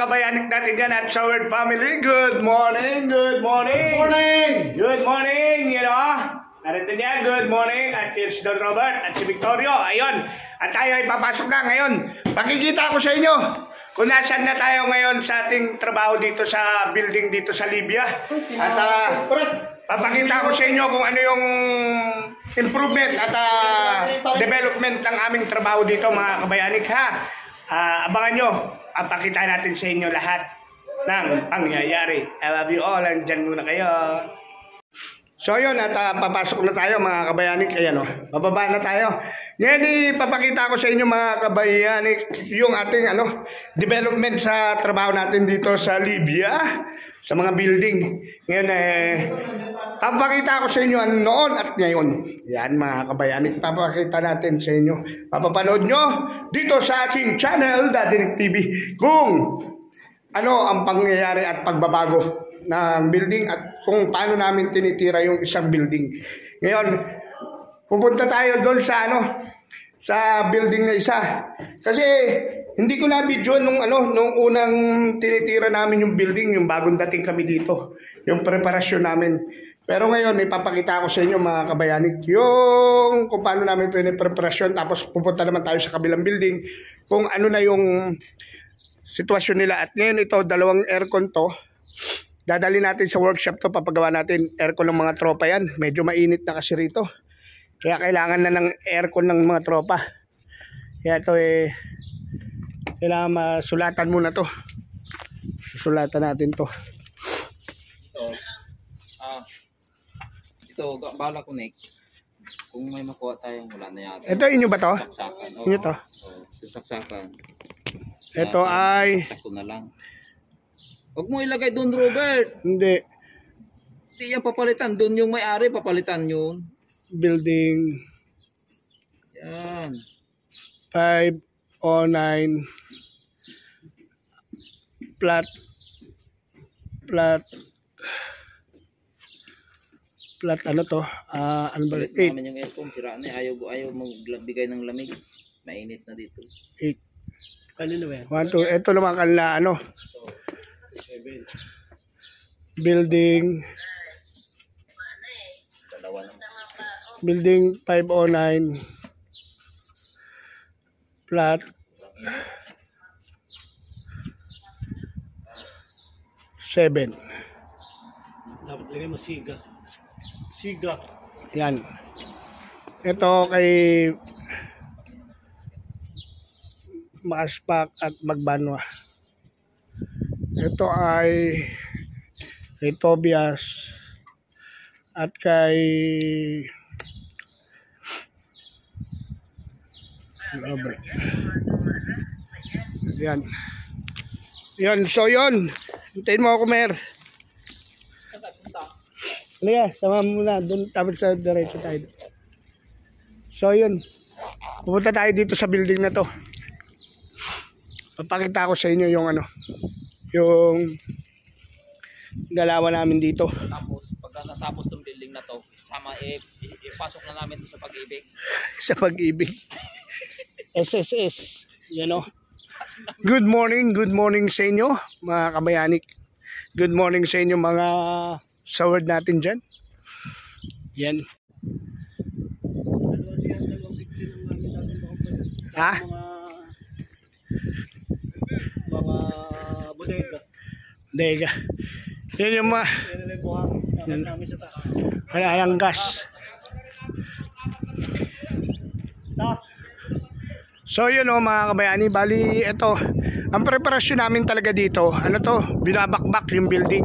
kabayanik natin dyan at Southward family. Good morning, good morning. Good morning. Good morning, you know. Narito niya, good morning. At si Don Robert at si Victorio. Ayun. At tayo ay papasok na ngayon. Pakikita ko sa inyo kung nasaan na tayo ngayon sa ating trabaho dito sa building dito sa Libya. At papakita ko sa inyo kung ano yung improvement at development ng aming trabaho dito mga kabayanik ha. Abangan nyo, pakita natin sa inyo lahat ng pangyayari. I love you all, andyan muna kayo. So yun, at papasok na tayo mga kabayanik. Ayan o, bababa na tayo. Ngayon ipapakita ko sa inyo mga kabayanik yung ating development sa trabaho natin dito sa Libya, sa mga building. Ngayon papakita ko sa inyo noon at ngayon. Yan mga kabayanik, papakita natin sa inyo. Papapanood nyo dito sa aking channel, Daddy Nick TV, kung ano ang pangyayari at pagbabago ng building at kung paano namin tinitira yung isang building. Ngayon, pupunta tayo doon sa sa building na isa. Kasi hindi ko na video nung unang tinitira namin yung building, yung bagong dating kami dito, yung preparasyon namin. Pero ngayon, ipapakita ko sa inyo mga kabayanik yung kung paano namin pinipreparasyon, tapos pupunta naman tayo sa kabilang building kung ano na yung sitwasyon nila. At ngayon ito, dalawang aircon to. Dadali natin sa workshop to, papagawa natin aircon ng mga tropa yan. Medyo mainit na kasi rito. Kaya kailangan na ng aircon ng mga tropa. Kaya ito kailangan masulatan muna to. Susulatan natin to. Ito, bala ko Nick. Kung may makuha tayong wala na yata. Ito inyo ba to? Saksakan. Inyo to? Saksakan. Ito ay saksak ko na lang. Huwag mo ilagay doon, Robert. Hindi. Hindi yan papalitan. Doon yung may-ari, papalitan yun. Building. Yan. 509. Plat ano to? Ano ba? 8. Namin yung aircon, sira na. Ayaw magbigay ng lamig. Mainit na dito. 8. Kanino ba yan? 1, 2. Ito naman kanila building building 509 flat 7. Dapat lagay mo siga. Siga. Yan. Ito kay Maaspak at Magbanwa. Ito ay kay Tobias at kay Robert. Yan. Yan, so yun. Hintayin mo ako, Mer. Halika, sama mo na. Doon, tapos sa diretso tayo. So yun. Pupunta tayo dito sa building na to. Papakita ko sa inyo yung yung galawan namin dito. Tapos, pag natapos tong building na to, ipasok na namin ito sa Pag-ibig. Sa Pag-ibig. SSS. Good morning sa inyo mga kabayanik. Good morning sa inyo mga saward natin dyan. Yan. Ha? Mga bodega. Bodega. Yan yung mga halalang gas. So yun mga kabayani, bali ito ang preparasyon namin talaga dito. Binabakbak yung building.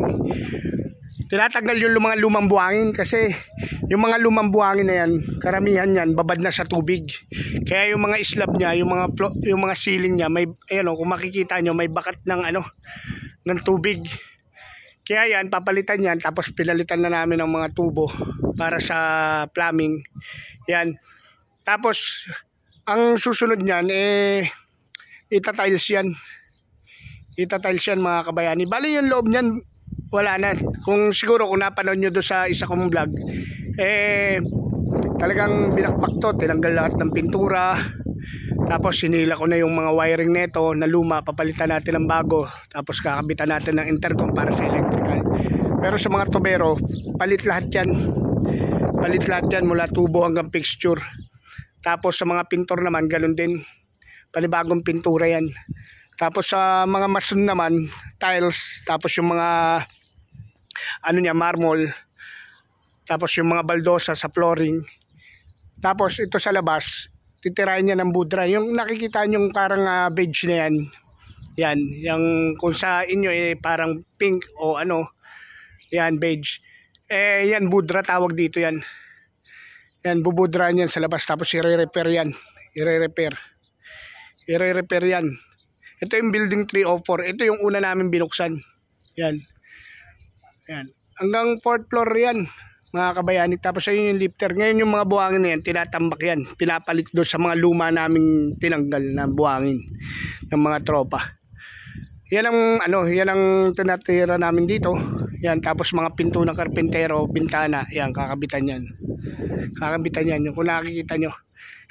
Tinatanggal yung mga lumang buhangin kasi yung mga lumang buhangin na yan, karamihan yan babad na sa tubig. Kaya yung mga slab niya, yung mga ceiling niya, may kung makikita nyo, may bakat ng ng tubig. Kaya yan, papalitan yan, tapos pinalitan na namin ng mga tubo para sa plumbing. Yan. Tapos ang susunod niyan itatiles yan. Itatiles yan mga kabayani. Bali yung loob niyan wala na. Kung siguro kung napanood nyo doon sa isa kong vlog, talagang binakbak to, tinanggal lahat ng pintura, Tapos sinila ko na yung mga wiring nito na luma, papalitan natin ng bago. Tapos kakabitan natin ng intercom para sa electrical. Pero sa mga tubero, palit lahat yan. Palit lahat yan mula tubo hanggang fixture. Tapos sa mga pintor naman, ganun din. Panibagong pintura yan. Tapos sa mga mason naman, tiles. Tapos yung mga marmol. Tapos yung mga baldosa sa flooring. Tapos ito sa labas, titirahin niya ng budra. Yung nakikita nyo parang beige na yan. Yan, yung kung sa inyo parang pink o yan beige. Yan budra tawag dito yan. Yan bubudrahan yan sa labas tapos i-repair yan. I-repair yan. Ito yung building 304. Ito yung una namin binuksan. Yan. Yan. Hanggang 4th floor yan. Mga kabayani, tapos ayun yung lifter. Ngayon yung mga buhangin na yan, tinatambak yan. Pinapalit doon sa mga luma naming tinanggal na buhangin ng mga tropa. Yan ang tinatira namin dito. Yan, tapos mga pinto ng karpintero, bintana, yan, kakabitan yan. Kakabitan yan, yung kung nakikita nyo.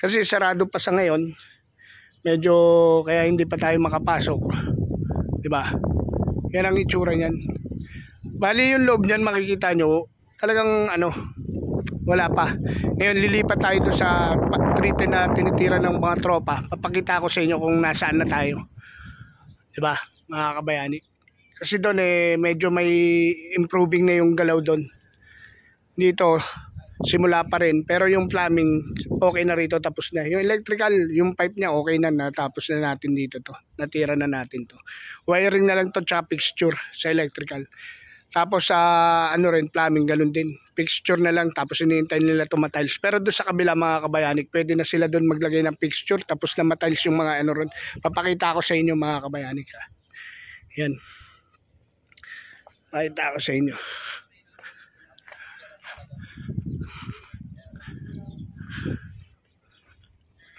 Kasi sarado pa sa ngayon, medyo kaya hindi pa tayo makapasok. Diba? Yan ang itsura niyan. Bali yung loob niyan makikita nyo, talagang wala pa. Ngayon lilipat tayo doon sa treaty na tinitira ng mga tropa. Papakita ko sa inyo kung nasaan na tayo. Diba mga kabayani? Kasi doon medyo may improving na yung galaw doon. Dito simula pa rin, pero yung plumbing okay na rito, tapos na. Yung electrical, yung pipe niya okay na, natapos na natin dito to. Natira na natin to. Wiring na lang to tsaka fixture sa electrical. Tapos sa rin plumbing ganun din. Fixture na lang tapos hinihintay nila tumatiles. Pero doon sa kabila mga kabayanik, pwede na sila doon maglagay ng fixture tapos na matiles yung mga ron. Papakita ko sa inyo mga kabayanik ha. Yan. Pakita ko sa inyo.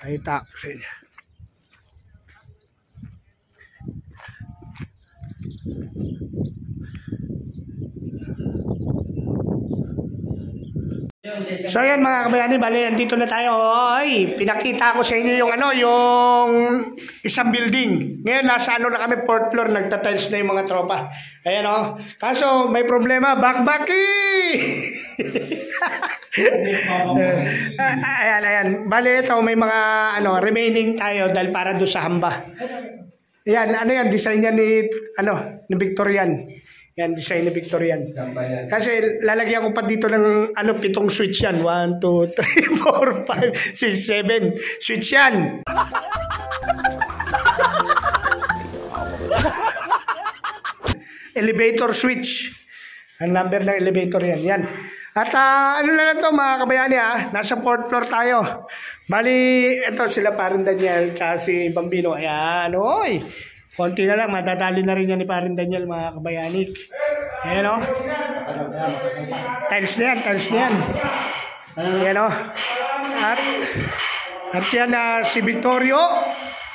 Pakita ko sa inyo. So yan mga kabayani, bali nandito na tayo. Oy, pinakita ko sa inyo yung yung isang building. Ngayon nasa na kami, 4th floor, nagta-tiles na yung mga tropa. Ayan Kaso may problema, bakbaki. Ayan. Bali ito may mga remaining tayo dahil para doon sa hamba. Ayan, yan design niya ni Victorian. Yan, design ni Victorian. Kasi lalagyan ko pa dito ng 7 switch yan. 1, 2, 3, 4, 5, 6, 7. Switch yan. Elevator switch. Ang number ng elevator yan. Yan. At na lang to mga kabayani nasa 4th floor tayo. Bali, ito sila Parin Daniel kasi Bambino. Ayan, oy. Konti na lang, madadali na rin yan ni Parin Daniel mga kabayanik. Ayan tiles na yan. Ayan At yan si Victorio.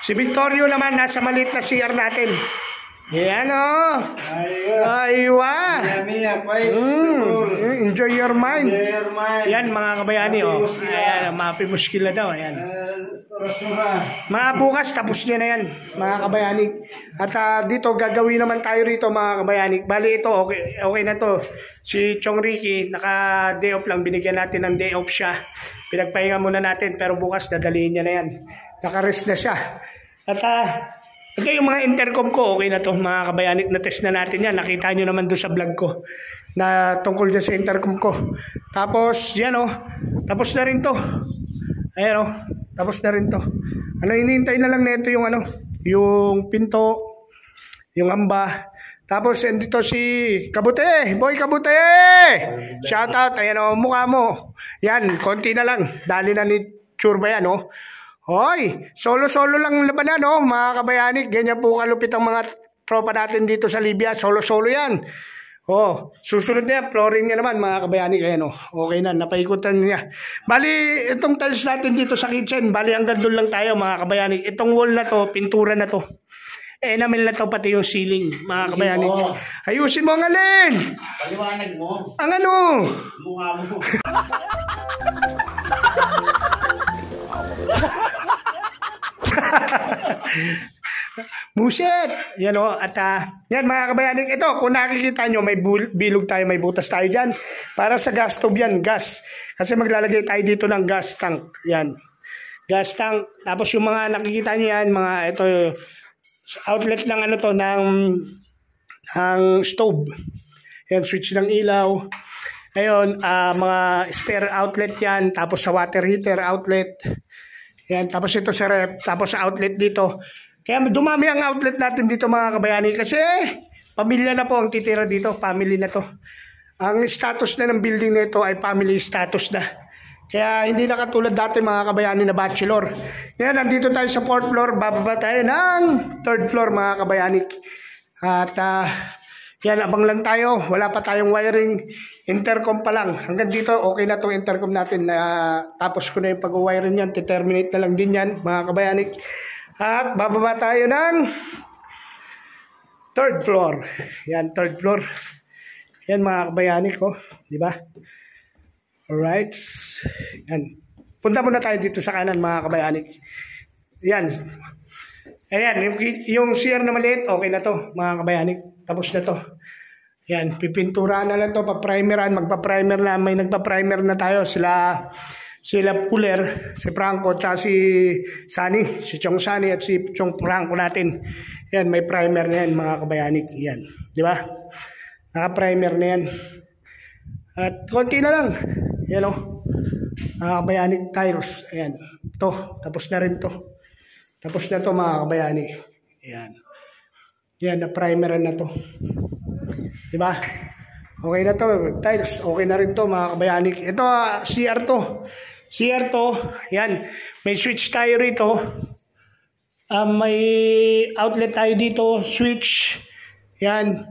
Si Victorio naman nasa maliit na CR natin. Ayan Aywa. Enjoy your mind. Yan mga kabayani Ayan, mapimuskila daw. Ayan. Mga bukas tapos niya na yan mga kabayani. At dito gagawin naman tayo rito mga kabayani. Bali ito okay na to. Si Chong Ricky naka day off lang, binigyan natin ng day off siya. Pinagpahinga muna natin pero bukas dadalihin niya na yan. Naka-rest na siya. At ito yung mga intercom ko, okay na to mga kabayanik, na test na natin yan. Nakita nyo naman doon sa vlog ko na tungkol dyan sa intercom ko. Tapos yan tapos na rin to. Ayan tapos na rin to. Hinihintay na lang nito yung yung pinto, yung hamba. Tapos dito si Kabute, Boy Kabute! Shout out, ayan mukha mo. Yan, konti na lang. Dali na ni Churba yan Hoy, solo-solo lang labanan mga kabayanik. Ganyan po kalupit ang mga tropa natin dito sa Libya. Solo-solo yan. Susunod na yan, flooring niya naman mga kabayanik. Ayan okay na, napaikutan niya. Bali, itong tiles natin dito sa kitchen, bali hanggang doon lang tayo mga kabayanik. Itong wall na to, pintura na to. Enamel na to, pati yung ceiling mga kabayanik. Ayusin mo ang alin. Paliwanag mo. Ang Mukha mo. Buset! Yan o. At yan mga kabayaning, ito, kung nakikita nyo, may bilog tayo, may butas tayo dyan. Para sa gas stove yan, gas. Kasi maglalagay tayo dito ng gas tank. Yan. Gas tank. Tapos yung mga nakikita nyo yan, mga ito, outlet ng ano to, ng stove. Yan, switch ng ilaw. Ayun, mga spare outlet yan. Tapos sa water heater outlet. Yan, tapos ito sa ref. Tapos sa outlet dito. Kaya dumami ang outlet natin dito mga kabayani. Kasi pamilya na po ang titira dito. Family na to. Ang status na ng building na ito ay family status na. Kaya hindi na katulad dati mga kabayani na bachelor. Yan, nandito tayo sa 4th floor. Bababa tayo ng 3rd floor mga kabayani. At yan, abang lang tayo. Wala pa tayong wiring. Intercom pa lang. Hanggang dito, okay na itong intercom natin. Tapos ko na yung pag-wiring yan. Terminate na lang din yan, mga kabayanik. At bababa tayo ng 3rd floor. Yan, 3rd floor. Yan, mga kabayanik ko. Diba? Alright. Yan. Punta muna tayo dito sa kanan, mga kabayanik. Yan. Ayan, yung CR na maliit, okay na to, mga kabayanik. Tapos na to. Yan, pipintura na lang to, paprimeran, magpaprimer na, may nagpaprimer na tayo. Sila Puller, si Franco, tsaka si Sunny, si Chong Sunny at si Chong Franco natin. Yan, may primer na yan, mga kabayanik. Yan, di ba? Naka-primer na yan. At konti na lang. Yan o. Mga kabayanik tiles. Ayan, to, tapos na rin to. Tapos na to mga kabayani. Ayan. Yan, na-primeran na to. Diba? Okay na to. Tiles, okay na rin to mga kabayani. Ito, CR to. CR to. Yan. May switch tayo rito. May outlet tayo dito. Switch. Yan.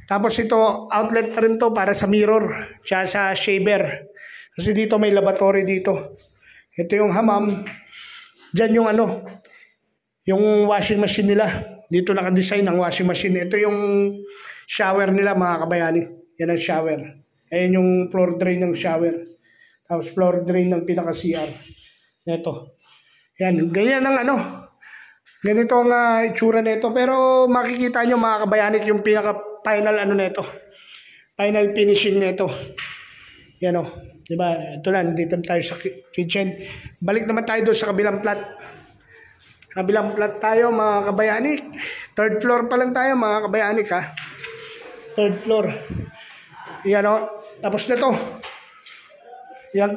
Tapos ito, outlet rin to para sa mirror. Tsaka sa shaver. Kasi dito may lavatory dito. Ito yung hamam. Diyan yung ano. Yung washing machine nila. Dito naka-design ang washing machine. Ito yung shower nila mga kabayani. Yan ang shower. Ayan yung floor drain ng shower. Tapos floor drain ng pinaka-CR. Ito. Yan. Ganyan ang ano. Ganito ang itsura nito. Pero makikita nyo mga kabayani yung pinaka-final ano nito. Final finishing nito. Yan o. Diba? Ito lang. Dito tayo sa kitchen. Balik naman tayo doon sa kabilang flat. Kabilang flat tayo mga kabayanik. 3rd floor pa lang tayo mga kabayanik ha. 3rd floor. Yan o. Tapos na to. Yung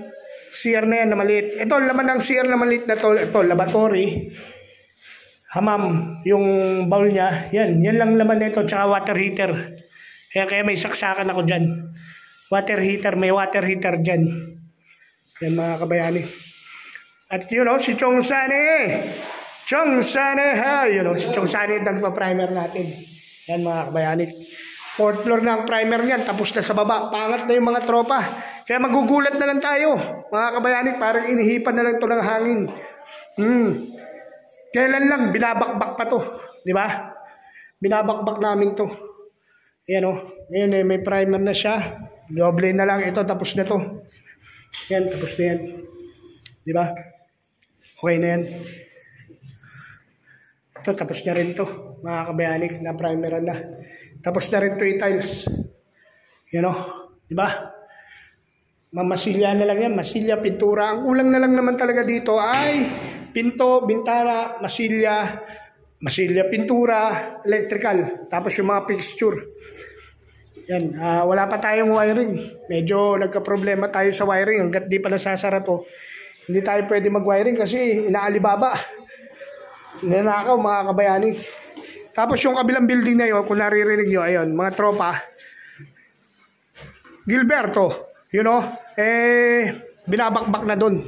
CR na yan na maliit. Ito laman ng CR na maliit na to. Ito lavatory. Hamam. Yung bowl niya. Yan. Yan lang laman nito. Tsaka water heater. Kaya may saksakan ako dyan. Water heater. May water heater dyan. Yan mga kabayanik. At yun o. Si Chong Sunny. Chong Sunny, ha? Yun o, si Chong Sunny nagpa-primer natin. Yan mga kabayanik. 4th floor na ang primer niyan, tapos na sa baba. Pangat na yung mga tropa. Kaya magugulat na lang tayo, mga kabayanik. Parang inihipan na lang ito ng hangin. Kailan lang, binabakbak pa to. Di ba? Binabakbak namin to. Yan o. Ngayon may primer na siya. Doble na lang ito, tapos na to. Yan, tapos na yan. Di ba? Okay na yan. Ito, tapos na rin to, mga kabayanik, na primeran na. Tapos na rin to i-tiles. Yan o, diba? Mamasilya na lang yan, masilya, pintura. Ang kulang na lang naman talaga dito ay pinto, bintana, masilya, pintura, electrical. Tapos yung mga fixture. Yan, wala pa tayong wiring. Medyo nagka-problema tayo sa wiring. Hanggat di pa nasasara to, hindi tayo pwede mag-wiring kasi inaalibaba. Nanakaw mga kabayani. Tapos yung kabilang building na yun, kung naririnig nyo, ayun, mga tropa Gilberto, you know, binabakbak na dun.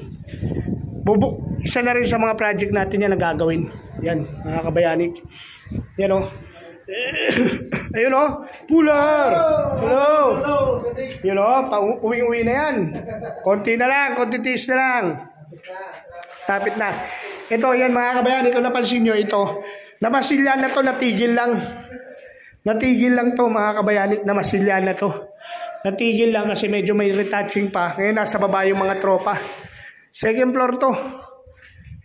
Isa na rin sa mga project natin yan na gagawin. Yan, mga kabayani. Yan o. Ayun o, Puller. Hello. You know, uwi-uwi na yan. Konti na lang, konti tiis na lang. Tapit na. Ito, yan mga kabayan, kung napansin nyo ito, namasilyan na to, natigil lang. Natigil lang to mga kabayan, namasilyan na to. Natigil lang kasi medyo may retouching pa. Ngayon nasa baba yung mga tropa. 2nd floor to.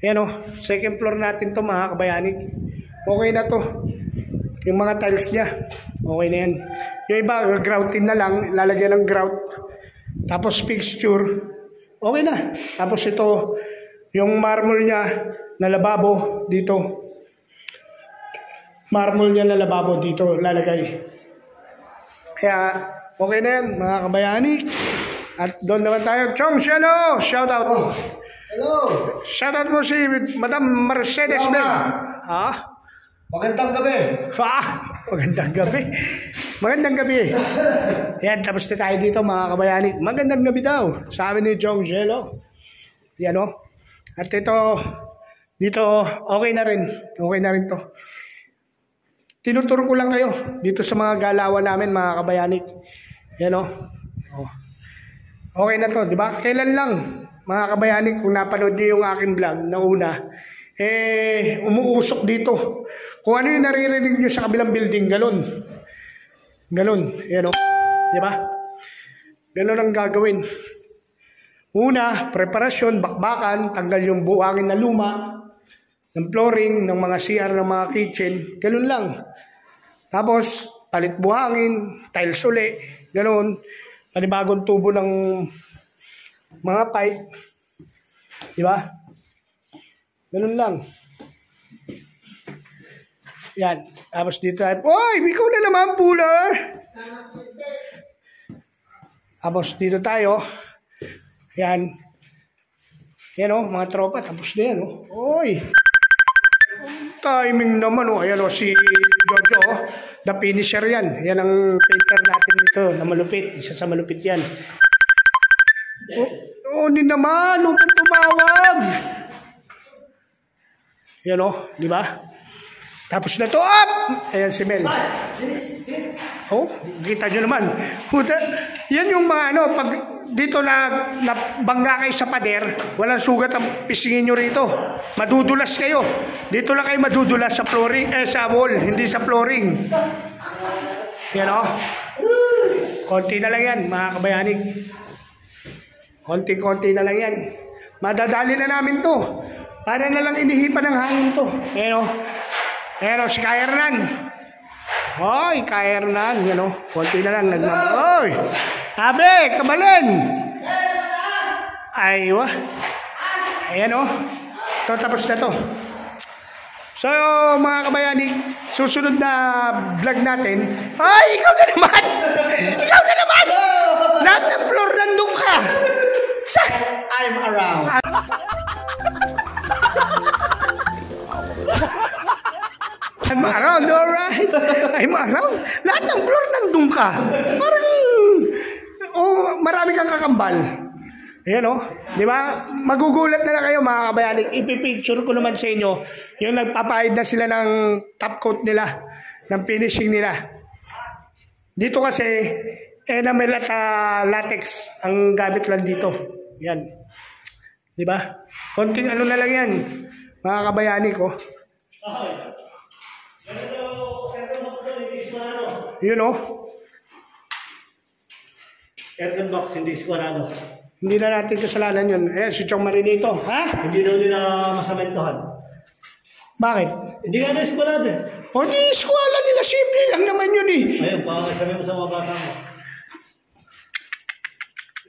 Ayan o, second floor natin to mga kabayanig. Okay na to. Yung mga tiles niya, okay na yan. Yung iba, groutin na lang, lalagyan ng grout. Tapos fixture, okay na. Tapos ito, yung marble niya na lababo dito. Marble niya na lababo dito, lalagay. Kaya, okay na yan mga kabayanig. At doon naman tayo. Chong Shano, shout out. Hello! Shoutout mo si Madam Mercedes Bell. Ha? Magandang gabi! Magandang gabi. Magandang gabi. Yan, tapos na tayo dito mga kabayani. Magandang gabi daw. Sabi ni Jong Jello. Yan o. At ito, dito, okay na rin. Okay na rin to. Tinuturo ko lang kayo dito sa mga galawan namin mga kabayani. Yan o. Okay na to, di ba? Kailan lang? Mga kabayani, kung napanood nyo yung aking vlog na una, umuusok dito. Kung ano yung naririnig nyo sa kabilang building, galon. Galon, yan o. Diba? Galon ang gagawin. Una, preparasyon, bakbakan, tanggal yung buhangin na luma, ng flooring, ng mga CR, ng mga kitchen, galon lang. Tapos, palit buhangin, tiles uli, galon, panibagong tubo ng mga pipe. Diba? Ganun lang. Yan. Tapos dito tayo. Oy! Ikaw na naman, Puller! Tapos dito tayo. Yan. Yan o, mga tropa. Tapos na yan o. Oy! Timing naman o. Ayan o, si Jojo o. The finisher yan. Yan ang painter natin dito na malupit. Isa sa malupit yan. Hindi naman, huwag kang tumawag. Yan o, di ba? Tapos na to, up! Ayan si Mel. Oh, kita nyo naman. Yan yung mga ano, pag dito na bangga kayo sa pader, walang sugat ang pisingin nyo rito. Madudulas kayo. Dito lang kayo madudulas sa flooring, sa wall, hindi sa flooring. Yan o. Konti na lang yan, mga kabayanig. Konti-konti na lang yan. Madadali na namin to. Para na lang inihipan ng hangin to. Pero si Kairnan. Hoy, Kairnan. Yan o. Konti na lang. Hoy! Sabi, kabalin! Aywa. Ayan o. Ito, tapos na to. So, mga kabayani, susunod na vlog natin. Ay, ikaw na naman! Ikaw na naman! Lahat ng floor nandun ka! I'm around. I'm around, alright. I'm around. Lahat ng floor nandun ka. Parang, marami kang kakambal. Ayan o. Di ba? Magugulat na lang kayo mga kabayanin. Ipipicture ko naman sa inyo yung nagpapahid na sila ng top coat nila, ng finishing nila. Dito kasi, enamel at latex ang gamit lang dito. Yan. Di ba? Konting ano na lang yan, mga kabayani ko. Yun o. Aircon box, hindi squarado. Hindi na natin kasalanan yun. Si Chong Marinito. Ha? Hindi daw nila masamentohan. Bakit? Hindi nga daw squarado eh. O di, eskwala nila. Simple lang naman yun eh. Ayun, sabi mo sa mga bata mo.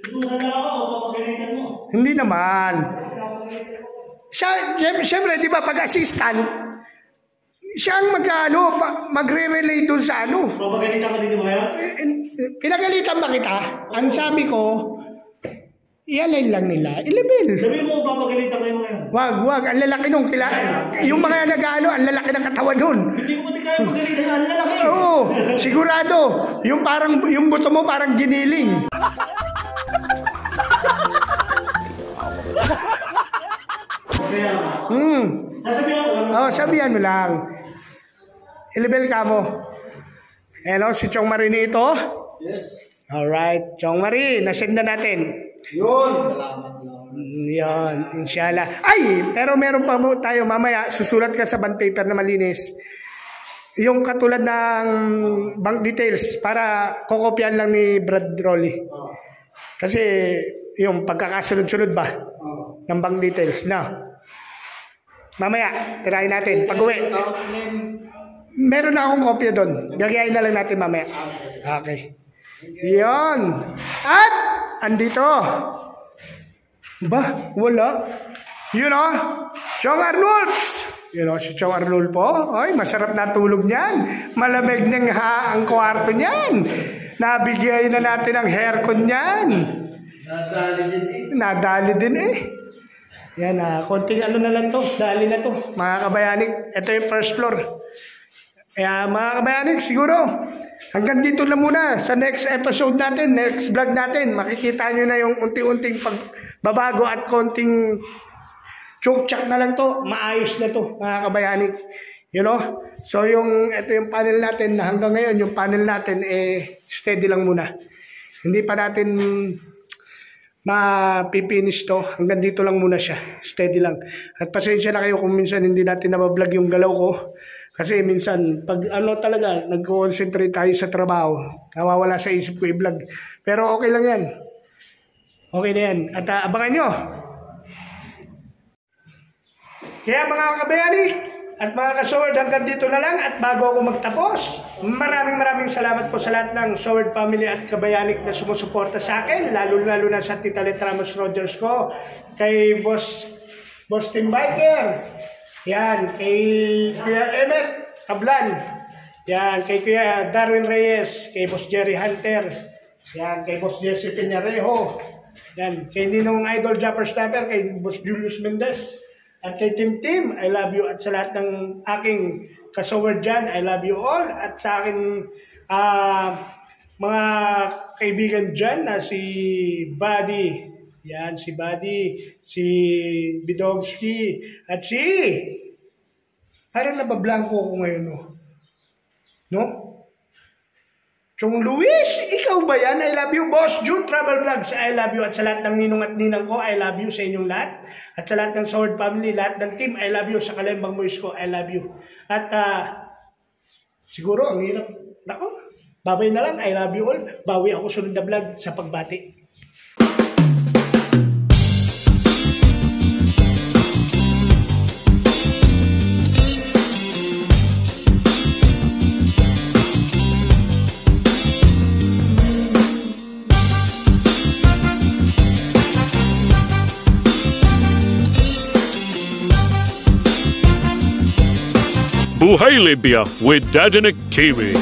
Inutusan na ako, papagalitan mo. Hindi naman. Siyempre, di ba, pag-assistant, siya ang magre-relay dun sa ano. Papagalitan ka din mo kayo? Pinagalitan ba kita? Ang sabi ko, i-align lang nila. I-level. Sabi mo, papagalitan kayo ngayon. Wag. Ang lalaki nung yung mga nag-ano, ang lalaki ng katawan nun. Hindi ko pati kaya pagalitan, ang lalaki. Oo, sigurado. Yung buto mo parang giniling. Sasabihan ko lang. Sabihan mo lang. I-level ka mo. Hello, si Chong Marinito. Yes. Alright, Chong Marie, nasend na natin. Yun. Salamat lang. Yan, inshallah. Ay, pero meron pa tayo mamaya, susulat ka sa bond paper na malinis. Yung katulad ng bank details para kokopyan lang ni Brad Rolly. Kasi yung pagkakasunod-sunod ba ng bank details na. Mamaya, tirahin natin. Pag-uwi. Meron na akong kopya doon. Gagayain na lang natin mamaya. Okay. Yun. At, andito. Ba, wala. Yun o. Chong Arnulfs. Yun o, si Chong Arnulfo. Ay, masarap na tulog niyan. Malamig ng ang kwarto niyan. Nabigay na natin ang haircon niyan. Nadali din eh. Yan konting ano na lang to. Dali na to. Mga kabayanik, ito yung first floor. Kaya mga kabayanik, siguro hanggang dito na muna sa next episode natin, next vlog natin. Makikita nyo na yung unti-unting pagbabago at konting chok-chak na lang to. Maayos na to mga kabayanik. You know? So ito yung panel natin na hanggang ngayon, yung panel natin steady lang muna. Hindi pa natin mapipinish to. Hanggang dito lang muna siya. Steady lang. At pasensya na kayo kung minsan hindi natin nabablog yung galaw ko. Kasi minsan, pag talaga, nag-concentrate tayo sa trabaho, nawawala sa isip ko i-vlog. Pero okay lang yan. Okay na yan. At abangan nyo. Kaya mga kabayani at mga kasoward, hanggang dito na lang. At bago ako magtapos, maraming salamat po sa lahat ng Soward family at kabayanik na sumusuporta sa akin. Lalo na sa Tita Let Ramos Rogers ko. Kay Boss Tim Biker. Yan, kay Kuya Emmet Tablan. Yan, kay Kuya Darwin Reyes. Kay Boss Jerry Hunter. Yan, kay Boss Jesse Peñarejo. Yan, kay Ninong Idol Japper Snapper. Kay Boss Julius Mendez. At kay Tim, I love you. At sa lahat ng aking kasoward dyan, I love you all. At sa aking mga kaibigan dyan na si Buddy. Yan, si Buddy, si Bidogski, at si... Parang nabablanko ko ngayon, no? No? Chong Luis, ikaw ba yan? I love you. Boss June Travel Vlogs, I love you. At sa lahat ng ninong at ninang ko, I love you sa inyong lahat. At sa lahat ng Soward family, lahat ng team, I love you. Sa Kalembang Boys ko, I love you. At siguro, ang hirap. Nako, babay na lang. I love you all. Bawi ako sunod na vlog sa pagbati. Buhay Libya with Dadinik TV.